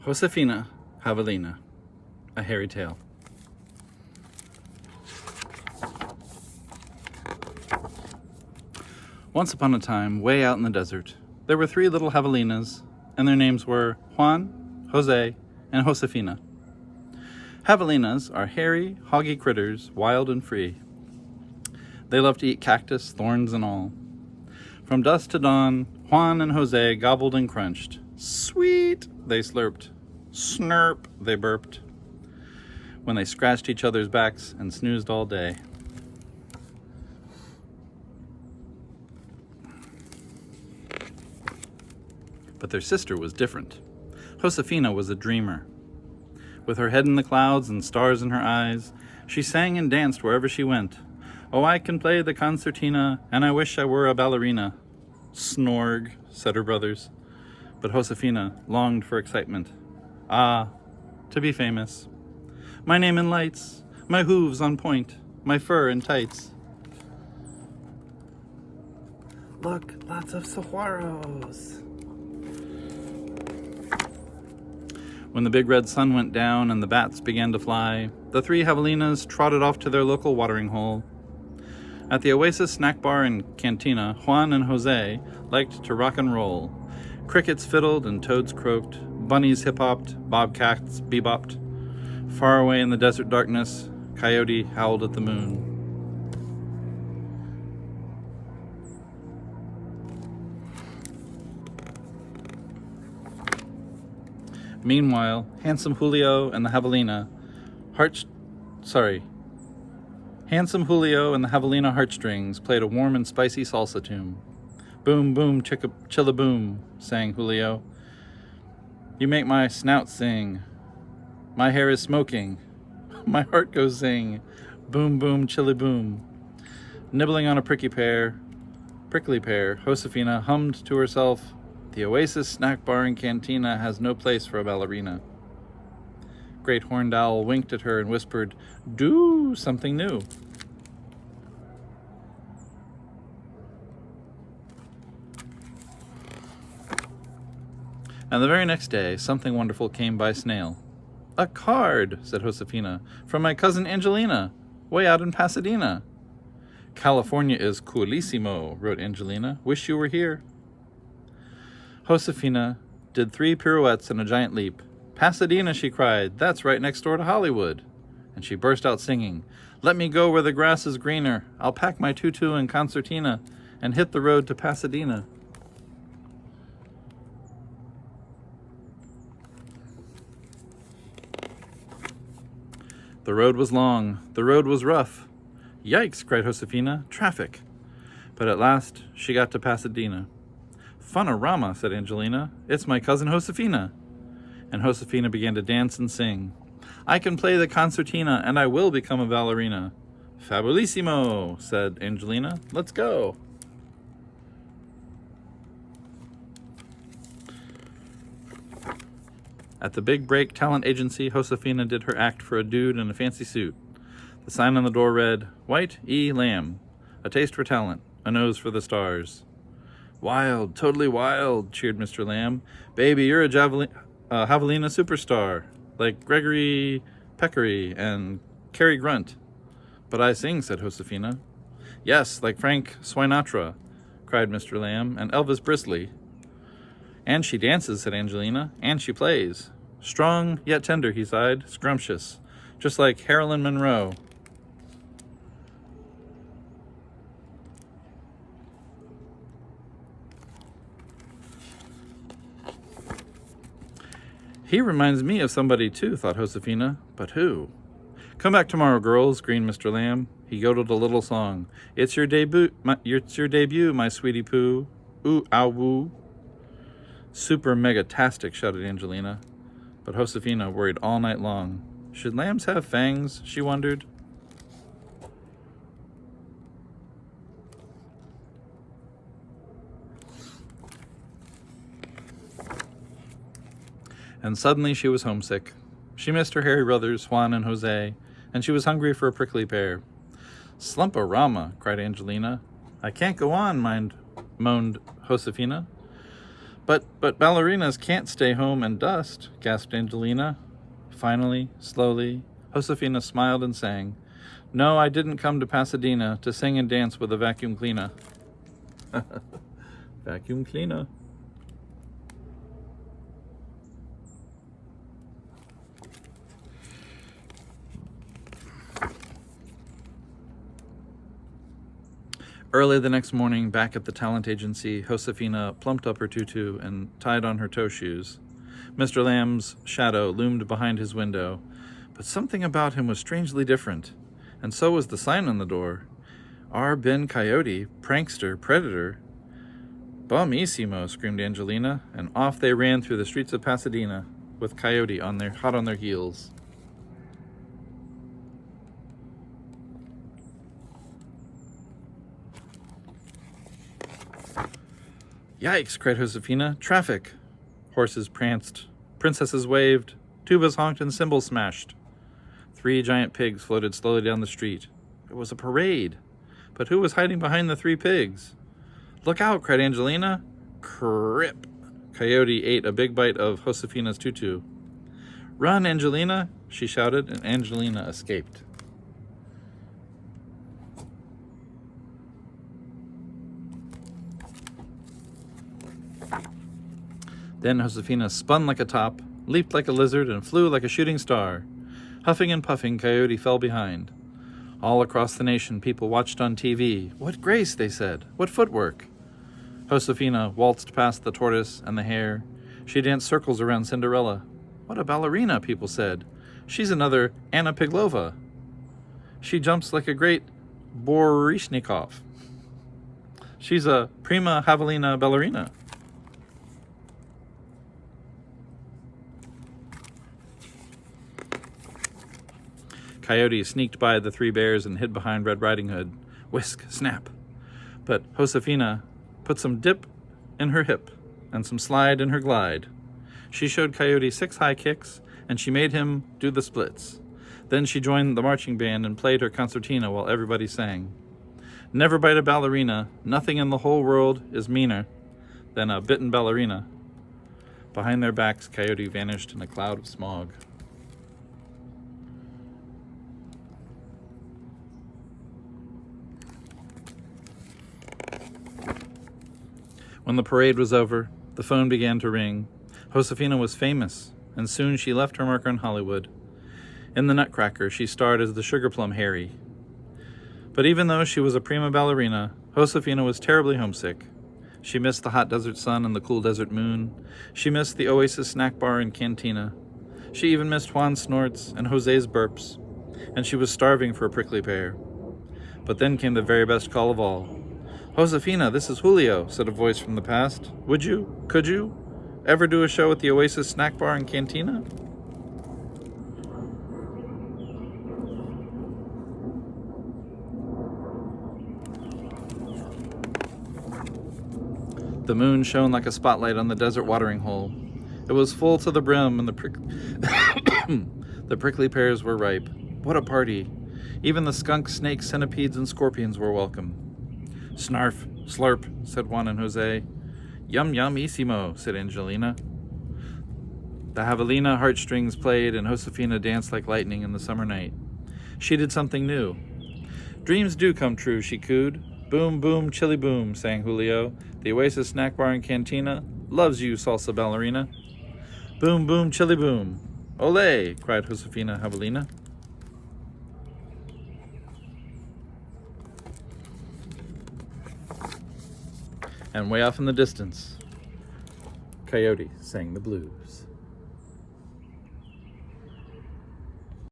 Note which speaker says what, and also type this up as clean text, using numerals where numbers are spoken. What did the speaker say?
Speaker 1: Josefina Javelina, A Hairy Tale. Once upon a time, way out in the desert, there were 3 little javelinas, and their names were Juan, Jose, and Josefina. Javelinas are hairy, hoggy critters, wild and free. They love to eat cactus, thorns and all. From dusk to dawn, Juan and Jose gobbled and crunched. Sweet, they slurped. Snurp, they burped. When they scratched each other's backs and snoozed all day. But their sister was different. Josefina was a dreamer. With her head in the clouds and stars in her eyes, she sang and danced wherever she went. Oh, I can play the concertina, and I wish I were a ballerina. Snorg, said her brothers. But Josefina longed for excitement. Ah, to be famous. My name in lights, my hooves on point, my fur in tights. Look, lots of saguaros. When the big red sun went down and the bats began to fly, the 3 javelinas trotted off to their local watering hole. At the Oasis snack bar and cantina, Juan and Jose liked to rock and roll. Crickets fiddled and toads croaked, bunnies hip-hopped, bobcats bebopped. Far away in the desert darkness, coyote howled at the moon. Meanwhile, handsome Julio and the Javelina heartstrings played a warm and spicy salsa tune. Boom, boom, chicka, chilla boom, sang Julio. You make my snout sing. My hair is smoking. My heart goes zing. Boom, boom, chilly boom. Nibbling on a prickly pear, Josefina hummed to herself, the Oasis snack bar and cantina has no place for a ballerina. Great Horned Owl winked at her and whispered, do something new. And the very next day, something wonderful came by snail. A card, said Josefina, from my cousin Angelina, way out in Pasadena. California is coolissimo, wrote Angelina. Wish you were here. Josefina did 3 pirouettes and a giant leap. Pasadena, she cried, that's right next door to Hollywood. And she burst out singing, let me go where the grass is greener. I'll pack my tutu and concertina and hit the road to Pasadena. The road was long, the road was rough. Yikes, cried Josefina, traffic. But at last she got to Pasadena. Funorama, said Angelina, it's my cousin Josefina. And Josefina began to dance and sing. I can play the concertina and I will become a ballerina. Fabulissimo, said Angelina, let's go. At the Big Break Talent Agency, Josefina did her act for a dude in a fancy suit. The sign on the door read, White E. Lamb, a taste for talent, a nose for the stars. Wild, totally wild, cheered Mr. Lamb. Baby, you're a Javelina superstar, like Gregory Peccary and Cary Grunt. But I sing, said Josefina. Yes, like Frank Sinatra, cried Mr. Lamb, and Elvis Brisley. And she dances, said Angelina, and she plays. Strong yet tender, he sighed, scrumptious, just like Marilyn Monroe. He reminds me of somebody too, thought Josefina, but who? Come back tomorrow, girls, grinned Mr. Lamb. He yodeled a little song. It's your debut, my sweetie poo. Ooh, ow, woo. Super mega-tastic, shouted Angelina. But Josefina worried all night long. Should lambs have fangs, she wondered. And suddenly she was homesick. She missed her hairy brothers, Juan and Jose, and she was hungry for a prickly pear. Slump-a-rama, cried Angelina. I can't go on, moaned Josefina. But ballerinas can't stay home and dust, gasped Angelina. Finally, slowly, Josefina smiled and sang, "No, I didn't come to Pasadena to sing and dance with a vacuum cleaner." Vacuum cleaner. Early the next morning, back at the talent agency, Josefina plumped up her tutu and tied on her toe shoes. Mr. Lamb's shadow loomed behind his window, but something about him was strangely different, and so was the sign on the door. R. Ben Coyote, prankster, predator. Bumissimo, screamed Angelina, and off they ran through the streets of Pasadena, with Coyote hot on their heels. "Yikes," cried Josefina. "Traffic!" Horses pranced, princesses waved, tubas honked, and cymbals smashed. 3 giant pigs floated slowly down the street. It was a parade. But who was hiding behind the 3 pigs? "Look out," cried Angelina. Crip! Coyote ate a big bite of Josefina's tutu. "Run, Angelina!" she shouted, and Angelina escaped. Then Josefina spun like a top, leaped like a lizard, and flew like a shooting star. Huffing and puffing, Coyote fell behind. All across the nation, people watched on TV. "What grace," they said. "What footwork." Josefina waltzed past the tortoise and the hare. She danced circles around Cinderella. "What a ballerina," people said. "She's another Anna Piglova. She jumps like a great Borishnikov. She's a prima Javelina ballerina." Coyote sneaked by the 3 bears and hid behind Red Riding Hood. Whisk, snap. But Josefina put some dip in her hip and some slide in her glide. She showed Coyote 6 high kicks, and she made him do the splits. Then she joined the marching band and played her concertina while everybody sang. Never bite a ballerina. Nothing in the whole world is meaner than a bitten ballerina. Behind their backs, Coyote vanished in a cloud of smog. When the parade was over, the phone began to ring. Josefina was famous, and soon she left her mark in Hollywood. In The Nutcracker, she starred as the Sugar Plum Harry. But even though she was a prima ballerina, Josefina was terribly homesick. She missed the hot desert sun and the cool desert moon. She missed the Oasis snack bar and cantina. She even missed Juan's snorts and Jose's burps, and she was starving for a prickly pear. But then came the very best call of all. "Josefina, this is Julio," said a voice from the past. Could you, ever do a show at the Oasis snack bar and cantina?" The moon shone like a spotlight on the desert watering hole. It was full to the brim, and the prickly pears were ripe. What a party! Even the skunks, snakes, centipedes, and scorpions were welcome. "Snarf, slurp," said Juan and Jose. "Yum, yum-issimo," said Angelina. The Javelina heartstrings played, and Josefina danced like lightning in the summer night. She did something new. "Dreams do come true," she cooed. "Boom, boom, chili boom," sang Julio. "The Oasis snack bar and cantina loves you, salsa ballerina." "Boom, boom, chili boom." "Ole!" cried Josefina Javelina. And way off in the distance, Coyote sang the blues.